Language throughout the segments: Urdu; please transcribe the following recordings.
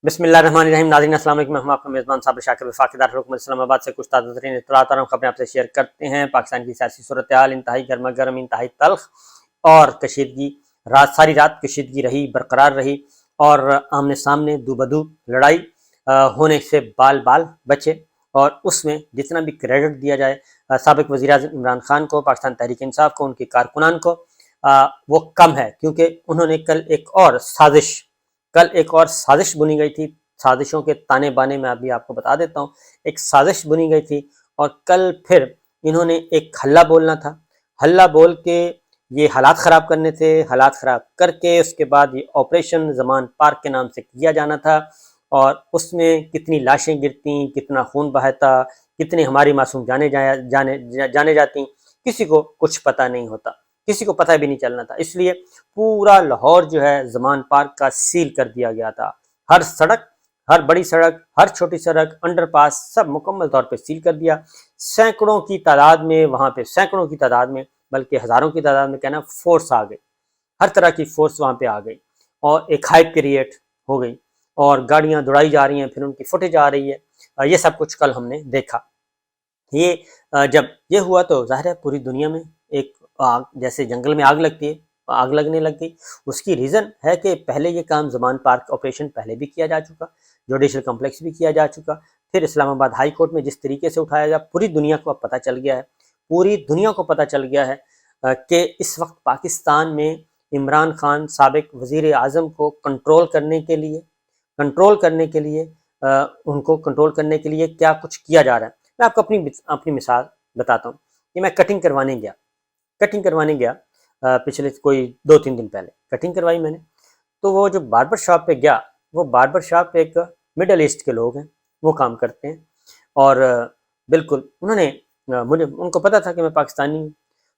بسم اللہ الرحمن الرحیم۔ ناظرین السلام علیکم، ہم آپ کا میزبان صابر شاکر وفاقی دارالحکومت اسلام آباد سے کچھ تازہ ترین اطلاعات اور خبریں آپ سے شیئر کرتے ہیں۔ پاکستان کی سیاسی صورتحال انتہائی گرما گرم، انتہائی تلخ اور کشیدگی، ساری رات کشیدگی رہی، برقرار رہی اور آمنے سامنے دو بدو لڑائی ہونے سے بال بچے، اور اس میں جتنا بھی کریڈٹ دیا جائے سابق وزیر اعظم عمران خان کو، پاکستان تحریک انصاف کو، ان کے کارکنان کو، وہ کم ہے، کیونکہ انہوں نے کل ایک اور سازش بنی گئی تھی۔ سازشوں کے تانے بانے میں ابھی آپ کو بتا دیتا ہوں۔ ایک سازش بنی گئی تھی اور کل پھر انہوں نے ایک حلہ بولنا تھا، حلہ بول کے یہ حالات خراب کرنے تھے، حالات خراب کر کے اس کے بعد یہ آپریشن زمان پارک کے نام سے کیا جانا تھا، اور اس میں کتنی لاشیں گرتیں، کتنا خون بہتا، کتنے ہماری معصوم جانے جاتی، کسی کو کچھ پتہ نہیں ہوتا، کسی کو پتہ بھی نہیں چلنا تھا۔ اس لیے پورا لاہور جو ہے زمان پارک کا سیل کر دیا گیا تھا۔ ہر سڑک، ہر بڑی سڑک، ہر چھوٹی سڑک، انڈر پاس، سب مکمل طور پہ سیل کر دیا۔ سینکڑوں کی تعداد میں وہاں پہ، سینکڑوں کی تعداد میں، بلکہ ہزاروں کی تعداد میں کہنا، فورس آ گئی، ہر طرح کی فورس وہاں پہ آ گئی اور ایک ہائپ کریٹ ہو گئی، اور گاڑیاں دوڑائی جا رہی ہیں، پھر ان کی فوٹیج آ رہی ہے۔ یہ سب کچھ کل ہم نے دیکھا۔ یہ جب یہ ہوا تو ظاہر ہے پوری دنیا میں ایک آگ، جیسے جنگل میں آگ لگتی ہے، آگ لگنے لگ گئی۔ اس کی ریزن ہے کہ پہلے یہ کام زمان پارک آپریشن پہلے بھی کیا جا چکا، جوڈیشل کمپلیکس بھی کیا جا چکا، پھر اسلام آباد ہائی کورٹ میں جس طریقے سے اٹھایا گیا، پوری دنیا کو اب پتہ چل گیا ہے، پوری دنیا کو پتہ چل گیا ہے کہ اس وقت پاکستان میں عمران خان سابق وزیر اعظم کو کنٹرول کرنے کے لیے ان کو کنٹرول کرنے کے لیے کیا کچھ کیا جا رہا ہے۔ میں آپ کو اپنی مثال بتاتا ہوں کہ میں کٹنگ کروانے گیا پچھلے کوئی 2-3 دن پہلے کٹنگ کروائی میں نے، تو وہ جو باربر شاپ پہ گیا، وہ باربر شاپ ایک مڈل ایسٹ کے لوگ ہیں، وہ کام کرتے ہیں، اور بالکل انہوں نے ان کو پتہ تھا کہ میں پاکستانی ہوں،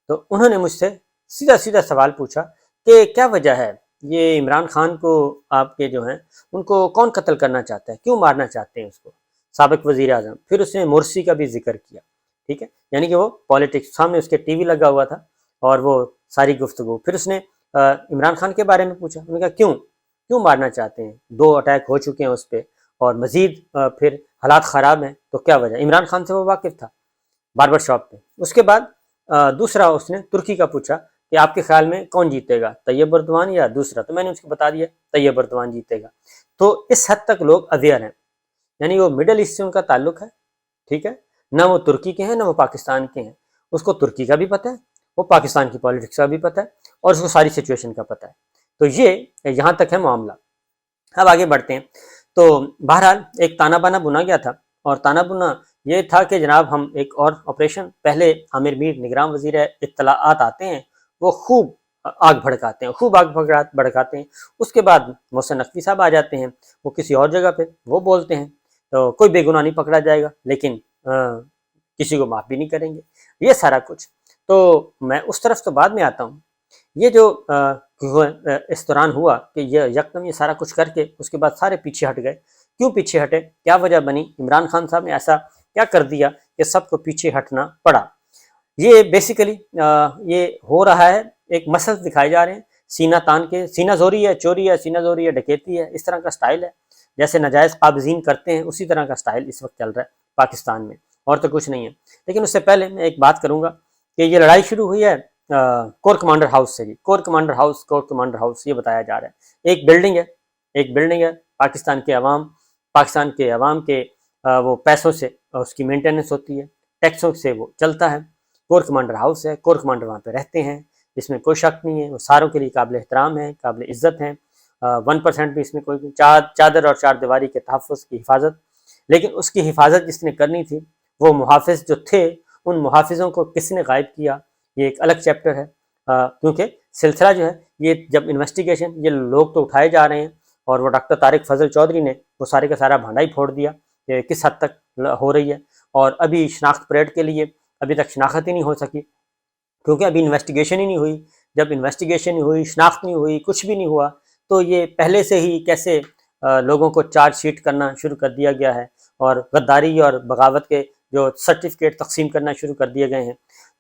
تو انہوں نے مجھ سے سیدھا سوال پوچھا کہ کیا وجہ ہے یہ عمران خان کو، آپ کے جو ہیں ان کو کون قتل کرنا چاہتا ہے، کیوں مارنا چاہتے ہیں اس کو، سابق وزیر اعظم۔ پھر اس نے مرسی کا بھی ذکر کیا، ٹھیک ہے، یعنی کہ وہ پالیٹکس، سامنے اس کے ٹی وی لگا ہوا تھا اور وہ ساری گفتگو۔ پھر اس نے عمران خان کے بارے میں پوچھا، انہوں نے کہا کیوں مارنا چاہتے ہیں، 2 اٹیک ہو چکے ہیں اس پہ اور مزید پھر حالات خراب ہیں، تو کیا وجہ؟ عمران خان سے وہ واقف تھا باربر شاپ پہ۔ اس کے بعد دوسرا اس نے ترکی کا پوچھا کہ آپ کے خیال میں کون جیتے گا، طیب اردوان یا دوسرا؟ تو میں نے اس کو بتا دیا طیب اردوان جیتے گا۔ تو اس حد تک لوگ اویئر ہیں، یعنی وہ مڈل ایسٹ سے ان کا تعلق ہے، ٹھیک ہے، نہ وہ ترکی کے ہیں نہ وہ پاکستان کے ہیں، اس کو ترکی کا بھی پتہ ہے، وہ پاکستان کی پالیٹکس کا بھی پتہ ہے، اور اس کو ساری سچویشن کا پتہ ہے۔ تو یہ یہاں تک ہے معاملہ۔ اب آگے بڑھتے ہیں۔ تو بہرحال ایک تانا بانا بنا گیا تھا، اور تانا بنا یہ تھا کہ جناب ہم ایک اور آپریشن، پہلے عامر میر نگراں وزیر اطلاعات آتے ہیں، وہ خوب آگ بھڑکاتے ہیں، اس کے بعد محسن نقوی صاحب آ جاتے ہیں، وہ کسی اور جگہ پہ وہ بولتے ہیں، تو کوئی بے گناہ نہیں پکڑا جائے گا، لیکن کسی کو معاف بھی نہیں کریں گے، یہ سارا کچھ۔ تو میں اس طرف تو بعد میں آتا ہوں۔ یہ جو اس دوران ہوا کہ یہ یکدم یہ سارا کچھ کر کے اس کے بعد سارے پیچھے ہٹ گئے، کیوں پیچھے ہٹے، کیا وجہ بنی، عمران خان صاحب نے ایسا کیا کر دیا کہ سب کو پیچھے ہٹنا پڑا؟ یہ بیسیکلی یہ ہو رہا ہے، ایک مسل دکھائے جا رہے ہیں، سینہ تان کے، سینہ زوری ہے، چوری ہے، سینہ زوری ہے، ڈکیتی ہے، اس طرح کا سٹائل ہے، جیسے ناجائز قابضین کرتے ہیں اسی طرح کا سٹائل اس وقت چل رہا ہے پاکستان میں، اور تو کچھ نہیں ہے۔ لیکن اس سے پہلے میں ایک بات کروں گا کہ یہ لڑائی شروع ہوئی ہے کور کمانڈر ہاؤس سے۔ کور کمانڈر ہاؤس یہ بتایا جا رہا ہے ایک بلڈنگ ہے، پاکستان کے عوام کے وہ پیسوں سے اس کی مینٹیننس ہوتی ہے، ٹیکسوں سے وہ چلتا ہے، کور کمانڈر ہاؤس ہے، کور کمانڈر وہاں پہ رہتے ہیں، اس میں کوئی شک نہیں ہے، وہ ساروں کے لیے قابل احترام ہے، قابل عزت ہیں، 1% بھی اس میں کوئی چادر اور چار دیواری کے تحفظ کی حفاظت، لیکن اس کی حفاظت جس نے کرنی تھی، وہ محافظ جو تھے، ان محافظوں کو کس نے غائب کیا، یہ ایک الگ چیپٹر ہے، کیونکہ سلسلہ جو ہے یہ جب انویسٹیگیشن، یہ لوگ تو اٹھائے جا رہے ہیں، اور وہ ڈاکٹر طارق فضل چودھری نے وہ سارے کا سارا بھانڈا ہی پھوڑ دیا کہ کس حد تک ہو رہی ہے، اور ابھی شناخت پریڈ کے لیے ابھی تک شناخت ہی نہیں ہو سکی، کیونکہ ابھی انویسٹیگیشن ہی نہیں ہوئی۔ جب انویسٹیگیشن نہیں ہوئی، شناخت نہیں ہوئی، کچھ بھی نہیں ہوا، تو یہ پہلے سے ہی کیسے لوگوں کو چارج شیٹ کرنا شروع کر دیا گیا ہے، اور غداری اور بغاوت کے جو سرٹیفکیٹ تقسیم کرنا شروع کر دیے گئے ہیں۔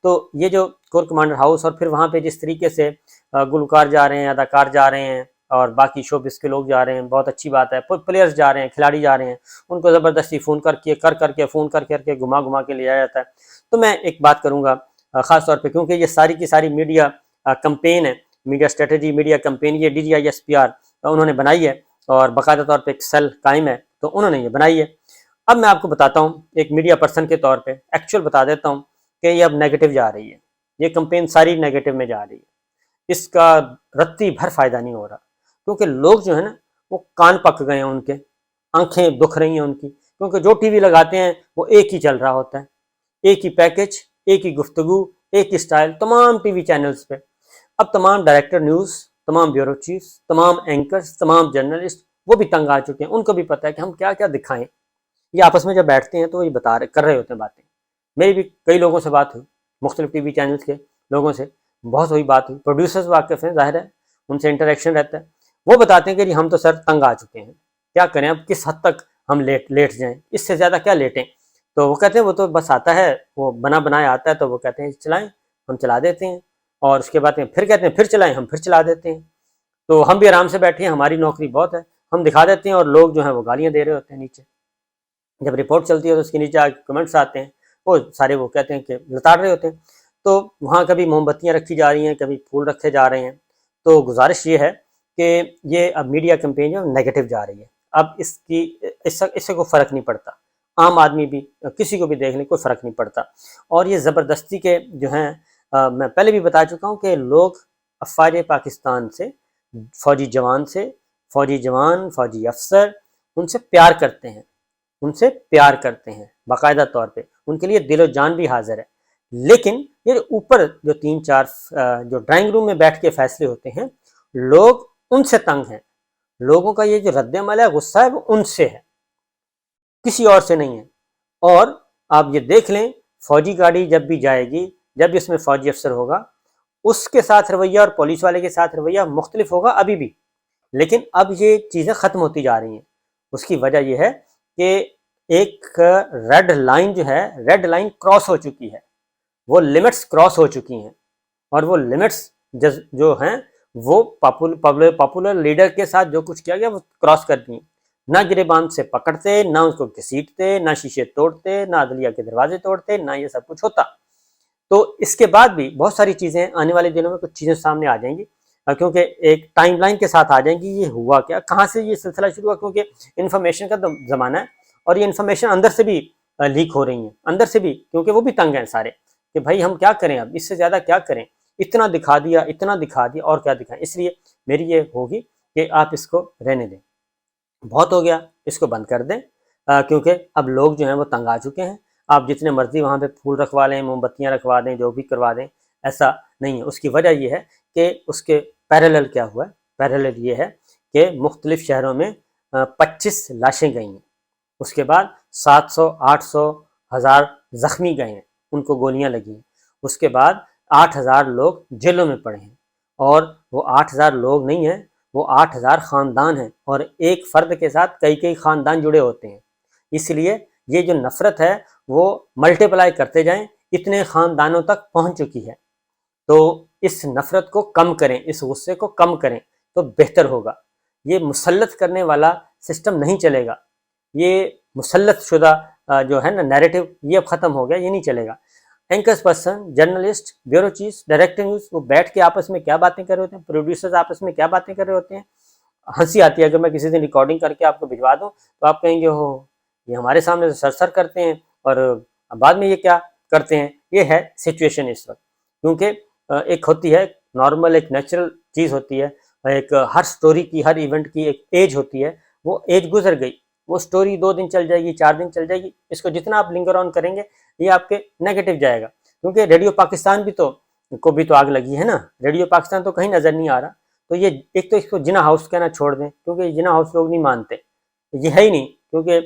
تو یہ جو کور کمانڈر ہاؤس، اور پھر وہاں پہ جس طریقے سے گلوکار جا رہے ہیں، اداکار جا رہے ہیں، اور باقی شوبز کے لوگ جا رہے ہیں، بہت اچھی بات ہے، پلیئرز جا رہے ہیں، کھلاڑی جا رہے ہیں، ان کو زبردستی فون کر کے فون کر کے گھما کے لے آیا جاتا ہے۔ تو میں ایک بات کروں گا خاص طور پہ، کیونکہ یہ ساری کی ساری میڈیا کمپین ہے، میڈیا اسٹریٹجی، میڈیا کمپین، یہ DGISPR انہوں نے بنائی ہے اور باقاعدہ طور پہ ایک سیل قائم ہے، تو انہوں نے یہ بنائی ہے۔ اب میں آپ کو بتاتا ہوں ایک میڈیا پرسن کے طور پہ ایکچوئل بتا دیتا ہوں کہ یہ اب نیگیٹو جا رہی ہے، یہ کمپین ساری نیگیٹو میں جا رہی ہے، اس کا رتی بھر فائدہ نہیں ہو رہا، کیونکہ لوگ جو ہے نا وہ کان پک گئے ہیں، ان کے آنکھیں دکھ رہی ہیں ان کی، کیونکہ جو ٹی وی لگاتے ہیں وہ ایک ہی چل رہا ہوتا ہے، ایک ہی پیکج، ایک ہی گفتگو، ایک ہی سٹائل، تمام ٹی وی چینلز پہ۔ اب تمام ڈائریکٹر نیوز، تمام بیورو چیفز، تمام اینکرز، تمام جرنلسٹ وہ بھی تنگ آ چکے ہیں، ان کو بھی پتہ ہے کہ ہم کیا کیا دکھائیں۔ یہ آپس میں جب بیٹھتے ہیں تو یہ کر رہے ہوتے ہیں باتیں۔ میری بھی کئی لوگوں سے بات ہوئی، مختلف ٹی وی چینلز کے لوگوں سے بہت ہوئی بات ہوئی، پروڈیوسرز واقف ہیں، ظاہر ہے ان سے انٹریکشن رہتا ہے، وہ بتاتے ہیں کہ جی ہم تو سر تنگ آ چکے ہیں، کیا کریں اب، کس حد تک ہم لیٹ جائیں، اس سے زیادہ کیا لیٹیں۔ تو وہ کہتے ہیں وہ تو بس آتا ہے، وہ بنایا آتا ہے، تو وہ کہتے ہیں چلائیں، ہم چلا دیتے ہیں، اور اس کے بعد پھر کہتے ہیں پھر چلائیں، ہم پھر چلا دیتے ہیں۔ تو ہم بھی آرام سے بیٹھے ہیں، ہماری نوکری بہت ہے، ہم دکھا دیتے ہیں، اور لوگ جو ہیں وہ گالیاں دے رہے ہوتے ہیں نیچے۔ جب رپورٹ چلتی ہے تو اس کے نیچے کمنٹس آتے ہیں، وہ سارے وہ کہتے ہیں کہ لتاڑ رہے ہوتے ہیں۔ تو وہاں کبھی موم بتیاں رکھی جا رہی ہیں، کبھی پھول رکھے جا رہے ہیں۔ تو گزارش یہ ہے کہ یہ اب میڈیا کمپین جو نیگیٹو جا رہی ہے، اب اس سے کوئی فرق نہیں پڑتا، عام آدمی بھی کسی کو بھی دیکھ لیں کوئی فرق نہیں پڑتا۔ اور یہ زبردستی کے جو ہیں، میں پہلے بھی بتا چکا ہوں کہ لوگ افواج پاکستان سے، فوجی جوان، فوجی افسر، ان سے پیار کرتے ہیں باقاعدہ طور پہ، ان کے لیے دل و جان بھی حاضر ہے۔ لیکن یہ اوپر جو 3-4 جو ڈرائنگ روم میں بیٹھ کے فیصلے ہوتے ہیں، لوگ ان سے تنگ ہیں، لوگوں کا یہ جو رد عمل ہے، غصہ ہے، وہ ان سے ہے، کسی اور سے نہیں ہے۔ اور آپ یہ دیکھ لیں، فوجی گاڑی جب بھی جائے گی، جب بھی اس میں فوجی افسر ہوگا، اس کے ساتھ رویہ اور پولیس والے کے ساتھ رویہ مختلف ہوگا ابھی بھی، لیکن اب یہ چیزیں ختم ہوتی جا رہی ہیں۔ اس کی وجہ یہ ہے کہ ایک ریڈ لائن جو ہے، ریڈ لائن کراس ہو چکی ہے، وہ لمٹس کراس ہو چکی ہیں، اور وہ لمٹس جو ہیں وہ پاپولر لیڈر کے ساتھ جو کچھ کیا گیا وہ کراس کر دی، نہ گریبان سے پکڑتے، نہ اس کو گھسیٹتے، نہ شیشے توڑتے، نہ عدلیہ کے دروازے توڑتے، نہ یہ سب کچھ ہوتا۔ تو اس کے بعد بھی بہت ساری چیزیں آنے والے دنوں میں کچھ چیزیں سامنے آ جائیں گی، کیونکہ ایک ٹائم لائن کے ساتھ آ جائیں گی، یہ ہوا کیا، کہاں سے یہ سلسلہ شروع ہوا، کیونکہ انفارمیشن کا زمانہ ہے، اور یہ انفارمیشن اندر سے بھی لیک ہو رہی ہیں، اندر سے بھی، کیونکہ وہ بھی تنگ ہیں سارے کہ بھائی ہم کیا کریں، اب اس سے زیادہ کیا کریں، اتنا دکھا دیا اور کیا دکھائیں۔ اس لیے میری یہ ہوگی کہ آپ اس کو رہنے دیں، بہت ہو گیا، اس کو بند کر دیں، کیونکہ اب لوگ جو ہیں وہ تنگ آ چکے ہیں۔ آپ جتنے مرضی وہاں پہ پھول رکھوا لیں، موم بتیاں رکھوا دیں، جو بھی کروا دیں، ایسا نہیں ہے۔ اس کی وجہ یہ ہے کہ اس کے پیرالل کیا ہوا ہے، پیرالل یہ ہے کہ مختلف شہروں میں 25 لاشیں گئی ہیں، اس کے بعد 700، 800، 1000 زخمی گئے ہیں، ان کو گولیاں لگی ہیں، اس کے بعد 8000 لوگ جیلوں میں پڑے ہیں، اور وہ 8000 لوگ نہیں ہیں، وہ 8000 خاندان ہیں، اور ایک فرد کے ساتھ کئی خاندان جڑے ہوتے ہیں۔ اس لیے یہ جو نفرت ہے وہ ملٹیپلائی کرتے جائیں، اتنے خاندانوں تک پہنچ چکی ہے۔ تو اس نفرت کو کم کریں، اس غصے کو کم کریں تو بہتر ہوگا۔ یہ مسلط کرنے والا سسٹم نہیں چلے گا، یہ مسلط شدہ جو ہے نا نیریٹو، یہ اب ختم ہو گیا، یہ نہیں چلے گا۔ Anchors person, journalist, bureau chief, director news, وہ بیٹھ کے آپس میں کیا باتیں کر رہے ہوتے ہیں، پروڈیوسرز آپس میں کیا باتیں کر رہے ہوتے ہیں۔ ہنسی آتی ہے، اگر میں کسی دن ریکارڈنگ کر کے آپ کو بھجوا دوں تو آپ کہیں گے ہو یہ ہمارے سامنے سر کرتے ہیں، اور بعد میں یہ کیا کرتے ہیں۔ یہ ہے سچویشن اس وقت، کیونکہ ایک ہوتی ہے نارمل، ایک نیچرل چیز ہوتی ہے، ایک ہر سٹوری کی، ہر ایونٹ کی ایک ایج ہوتی ہے، وہ ایج گزر گئی، وہ سٹوری 2 دن چل جائے گی، 4 دن چل جائے گی، اس کو جتنا آپ لنگر آن کریں گے یہ آپ کے نیگیٹو جائے گا۔ کیونکہ ریڈیو پاکستان بھی تو آگ لگی ہے نا، ریڈیو پاکستان تو کہیں نظر نہیں آ رہا۔ تو یہ ایک تو اس کو جنا ہاؤس کہنا چھوڑ دیں، کیونکہ جنا ہاؤس لوگ نہیں مانتے، یہ ہے ہی نہیں، کیونکہ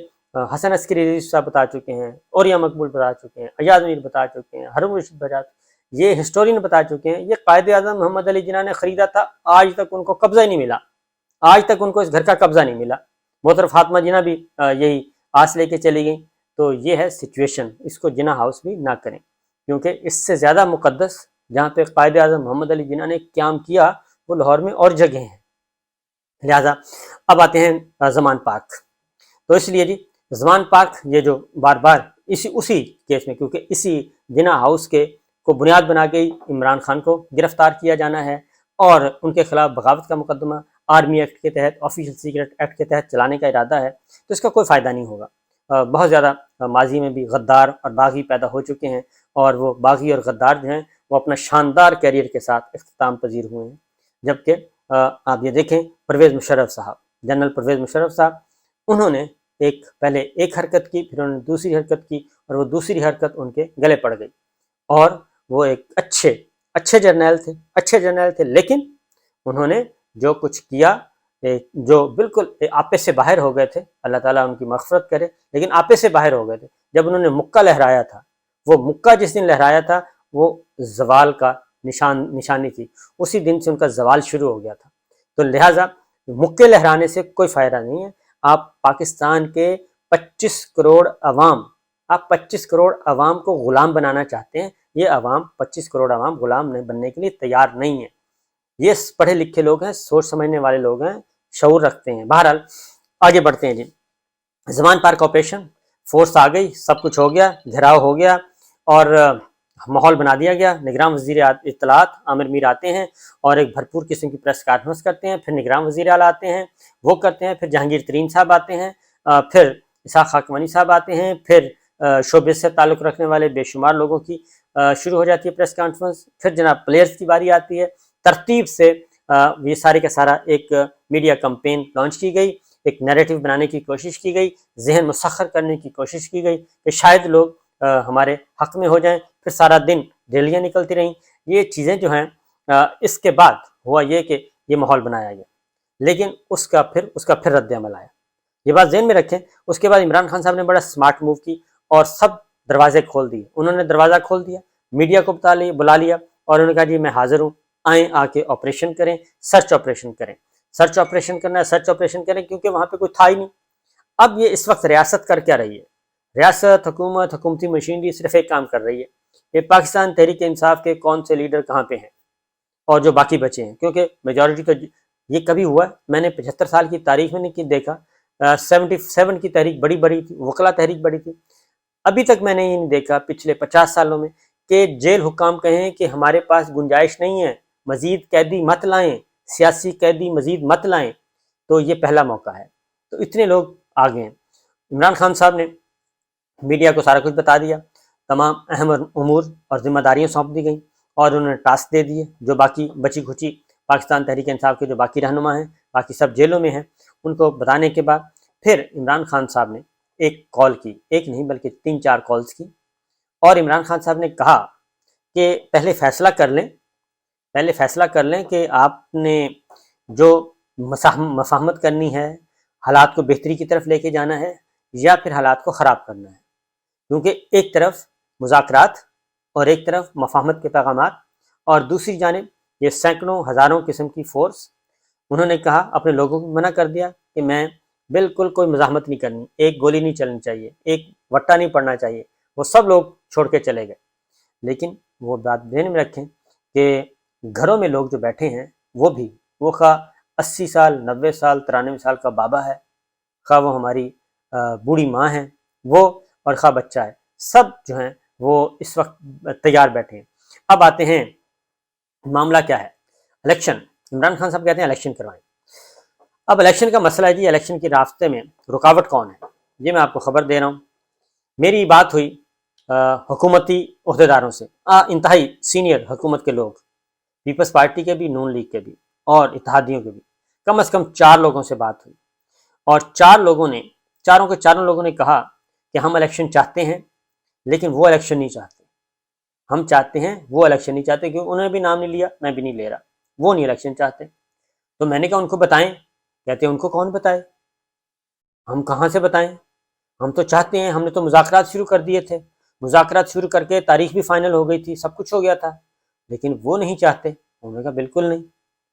حسن عسکری رضوی صاحب بتا چکے ہیں، اوریا مقبول بتا چکے ہیں، ایاز میر بتا چکے ہیں، ہارون رشید بتا چکے ہیں، یہ ہسٹورین بتا چکے ہیں، یہ قائد اعظم محمد علی جناح نے خریدا تھا، آج تک ان کو قبضہ ہی نہیں ملا، آج تک ان کو اس گھر کا قبضہ نہیں ملا۔ محترم فاطمہ جناح بھی یہی آس لے کے چلی گئیں۔ تو یہ ہے سچویشن، اس کو جناح ہاؤس بھی نہ کریں، کیونکہ اس سے زیادہ مقدس جہاں پہ قائد اعظم محمد علی جناح نے قیام کیا وہ لاہور میں اور جگہ ہیں۔ لہٰذا اب آتے ہیں زمان پارک. تو اس لیے جی زمان پارک یہ جو بار بار اسی کیس میں، کیونکہ اسی جنا ہاؤس کے کو بنیاد بنا کے عمران خان کو گرفتار کیا جانا ہے اور ان کے خلاف بغاوت کا مقدمہ آرمی ایکٹ کے تحت، آفیشل سیکرٹ ایکٹ کے تحت چلانے کا ارادہ ہے، تو اس کا کوئی فائدہ نہیں ہوگا. بہت زیادہ ماضی میں بھی غدار اور باغی پیدا ہو چکے ہیں، اور وہ باغی اور غدار جو ہیں وہ اپنا شاندار کیریئر کے ساتھ اختتام پذیر ہوئے ہیں. جبکہ آپ یہ دیکھیں پرویز مشرف صاحب، جنرل پرویز مشرف صاحب، انہوں نے پہلے ایک حرکت کی، پھر انہوں نے دوسری حرکت کی، اور وہ دوسری حرکت ان کے گلے پڑ گئی، اور وہ ایک اچھے جرنیل تھے، لیکن انہوں نے جو کچھ کیا، جو بالکل آپے سے باہر ہو گئے تھے، اللہ تعالیٰ ان کی مغفرت کرے، لیکن آپے سے باہر ہو گئے تھے. جب انہوں نے مکہ لہرایا تھا، وہ مکہ جس دن لہرایا تھا وہ زوال کا نشانی تھی، اسی دن سے ان کا زوال شروع ہو گیا تھا. تو لہٰذا مکے لہرانے سے کوئی فائدہ نہیں ہے. آپ پاکستان کے 25 کروڑ عوام کو غلام بنانا چاہتے ہیں. یہ عوام 25 کروڑ عوام غلام بننے کے لیے تیار نہیں ہے. یہ پڑھے لکھے لوگ ہیں، سوچ سمجھنے والے لوگ ہیں، شعور رکھتے ہیں. بہرحال آگے بڑھتے ہیں جی. زمان پارک آپریشن، فورس آ گئی، سب کچھ ہو گیا، گھیراؤ ہو گیا اور ماحول بنا دیا گیا. نگراں وزیر اطلاعات عامر میر آتے ہیں اور ایک بھرپور قسم کی پریس کانفرنس کرتے ہیں. پھر نگراں وزیر اعلیٰ آتے ہیں، وہ کرتے ہیں. پھر جہانگیر ترین صاحب آتے ہیں، پھر اسحاق خاکوانی صاحب آتے ہیں. پھر شعبے سے تعلق رکھنے والے بے شمار لوگوں کی شروع ہو جاتی ہے پریس کانفرنس. پھر جناب پلیئرز کی باری آتی ہے. ترتیب سے یہ سارے کا سارا ایک میڈیا کمپین لانچ کی گئی، ایک نیریٹو بنانے کی کوشش کی گئی، ذہن مسخر کرنے کی کوشش کی گئی کہ شاید لوگ ہمارے حق میں ہو جائیں. پھر سارا دن ریلیاں نکلتی رہیں. یہ چیزیں جو ہیں اس کے بعد ہوا یہ کہ یہ ماحول بنایا گیا، لیکن اس کا پھر رد عمل آیا. یہ بات ذہن میں رکھیں. اس کے بعد عمران خان صاحب نے بڑا سمارٹ موو کی اور سب دروازے کھول دیے. انہوں نے دروازہ کھول دیا، میڈیا کو بلا لیا اور انہوں نے کہا جی میں حاضر ہوں، آئیں آ کے آپریشن کریں، سرچ آپریشن کریں. سرچ آپریشن کرنا ہے، سرچ آپریشن کریں، کیونکہ وہاں پہ کوئی تھا ہی نہیں. اب یہ اس وقت ریاست کر کیا رہی ہے؟ ریاست، حکومت، حکومتی مشینری صرف ایک کام کر رہی ہے کہ پاکستان تحریک انصاف کے کون سے لیڈر کہاں پہ ہیں اور جو باقی بچے ہیں. کیونکہ میجورٹی تو یہ کبھی ہوا ہے، میں نے 75 سال کی تاریخ میں نہیں دیکھا. 77 کی تحریک بڑی تھی، وکلا تحریک بڑی تھی. ابھی تک میں نے یہ نہیں دیکھا پچھلے 50 سالوں میں کہ جیل حکام کہیں کہ ہمارے پاس گنجائش نہیں ہے، مزید قیدی مت لائیں، سیاسی قیدی مزید مت لائیں. تو یہ پہلا موقع ہے. تو اتنے لوگ آگے ہیں. عمران خان صاحب نے میڈیا کو سارا کچھ بتا دیا، تمام اہم امور اور ذمہ داریاں سونپ دی گئیں اور انہوں نے ٹاسک دے دیے. جو باقی بچی کھچی پاکستان تحریک انصاف کے جو باقی رہنما ہیں، باقی سب جیلوں میں ہیں، ان کو بتانے کے بعد پھر عمران خان صاحب نے ایک کال کی، ایک نہیں بلکہ 3-4 کالز کی. اور عمران خان صاحب نے کہا کہ پہلے فیصلہ کر لیں کہ آپ نے جو مفاہمت کرنی ہے، حالات کو بہتری کی طرف لے کے جانا ہے یا پھر حالات کو خراب کرنا ہے. کیونکہ ایک طرف مذاکرات اور ایک طرف مفاہمت کے پیغامات اور دوسری جانب یہ سینکڑوں ہزاروں قسم کی فورس. انہوں نے کہا، اپنے لوگوں کو منع کر دیا کہ میں بالکل کوئی مزاحمت نہیں کرنی، ایک گولی نہیں چلنی چاہیے، ایک وٹا نہیں پڑنا چاہیے. وہ سب لوگ چھوڑ کے چلے گئے. لیکن وہ بات ذہن میں رکھیں کہ گھروں میں لوگ جو بیٹھے ہیں وہ خواہ 80 سال، 90 سال، 93 سال کا بابا ہے، خواہ وہ ہماری بوڑھی ماں ہیں، وہ اور خواہ بچہ ہے، سب جو ہیں وہ اس وقت تیار بیٹھے ہیں. اب آتے ہیں معاملہ کیا ہے؟ الیکشن. عمران خان صاحب کہتے ہیں الیکشن کروائیں. اب الیکشن کا مسئلہ ہے جی، الیکشن کے راستے میں رکاوٹ کون ہے؟ یہ میں آپ کو خبر دے رہا ہوں. میری بات ہوئی حکومتی عہدیداروں سے، انتہائی سینئر حکومت کے لوگ، پیپلز پارٹی کے بھی، نون لیگ کے بھی اور اتحادیوں کے بھی، کم از کم 4 لوگوں سے بات ہوئی. اور چاروں لوگوں نے کہا کہ ہم الیکشن چاہتے ہیں لیکن وہ الیکشن نہیں چاہتے. ہم چاہتے ہیں، وہ الیکشن نہیں چاہتے. کیوں؟ انہوں نے بھی نام نہیں لیا، میں بھی نہیں لے رہا. وہ نہیں الیکشن چاہتے. تو میں نے کہا ان کو بتائیں. کہتے ہیں ان کو کون بتائے، ہم کہاں سے بتائیں، ہم تو چاہتے ہیں. ہم نے تو مذاکرات شروع کر دیے تھے، مذاکرات شروع کر کے تاریخ بھی فائنل ہو گئی تھی، سب کچھ ہو گیا تھا، لیکن وہ نہیں چاہتے. انہوں نے کہا بالکل نہیں،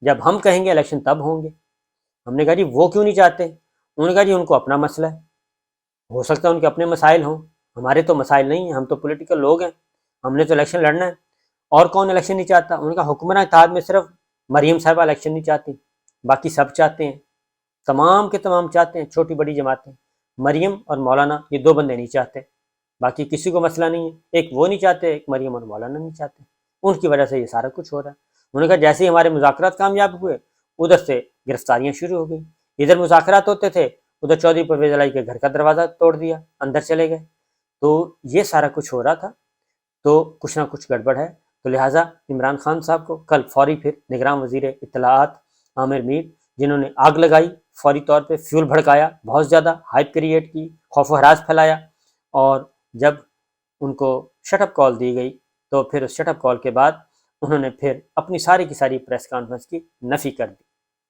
جب ہم کہیں گے الیکشن تب ہوں گے. ہم نے کہا جی وہ کیوں نہیں چاہتے؟ انہوں نے کہا جی ان کو اپنا مسئلہ ہے، ہو سکتا ہے ان کے اپنے مسائل ہوں، ہمارے تو مسائل نہیں ہیں، ہم تو پولیٹیکل لوگ ہیں، ہم نے تو الیکشن لڑنا ہے. اور کون الیکشن نہیں چاہتا؟ انہوں نے کہا حکمراں اتحاد میں صرف مریم صاحبہ الیکشن نہیں چاہتی، باقی سب چاہتے ہیں. تمام کے تمام چاہتے ہیں، چھوٹی بڑی جماعتیں، مریم اور مولانا یہ دو بندے نہیں چاہتے، باقی کسی کو مسئلہ نہیں ہے، ایک وہ نہیں چاہتے، ایک مریم اور مولانا نہیں چاہتے، ان کی وجہ سے یہ سارا کچھ ہو رہا ہے۔ انہوں نے کہا جیسے ہی ہمارے مذاکرات کامیاب ہوئے ادھر سے گرفتاریاں شروع ہو گئیں، ادھر مذاکرات ہوتے تھے ادھر چودھری پرویز الہی کے گھر کا دروازہ توڑ دیا، اندر چلے گئے، تو یہ سارا کچھ ہو رہا تھا، تو کچھ نہ کچھ گڑبڑ ہے۔ تو لہٰذا عمران خان صاحب کو کل فوری پھر نگراں وزیر اطلاعات عامر میر، جنہوں نے آگ لگائی، فوری طور پہ فیول بھڑکایا، بہت زیادہ ہائپ کریٹ کی، خوف و ہراس پھیلایا، اور جب ان کو شٹ اپ کال دی گئی تو پھر اس شٹ اپ کال کے بعد انہوں نے پھر اپنی ساری کی ساری پریس کانفرنس کی نفی کر دی،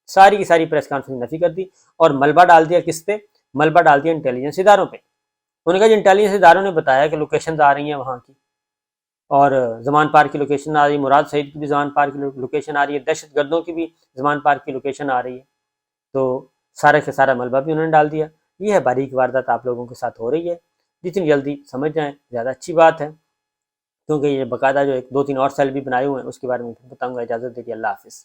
ساری کی ساری پریس کانفرنس نفی کر دی، اور ملبہ ڈال دیا کس پہ؟ ملبہ ڈال دیا انٹیلیجنس اداروں پہ۔ انہوں نے کہا جی انٹیلیجنس اداروں نے بتایا کہ لوکیشنز آ رہی ہیں وہاں کی، اور زمان پار کی لوکیشن آ رہی ہے، مراد سعید کی بھی زمان پار کی لوکیشن آ رہی ہے، دہشت گردوں کی بھی زمان پار کی لوکیشن آ رہی ہے، تو سارے سے سارا ملبہ بھی انہوں نے ڈال دیا۔ یہ ہے باریک واردات آپ لوگوں کے ساتھ ہو رہی ہے، جتنی جلدی سمجھ جائیں زیادہ اچھی بات ہے، کیونکہ یہ باقاعدہ جو ایک دو تین اور سیل بھی بنائے ہوئے ہیں اس کے بارے میں بتاؤں گا۔ اجازت دیجیے، اللہ حافظ۔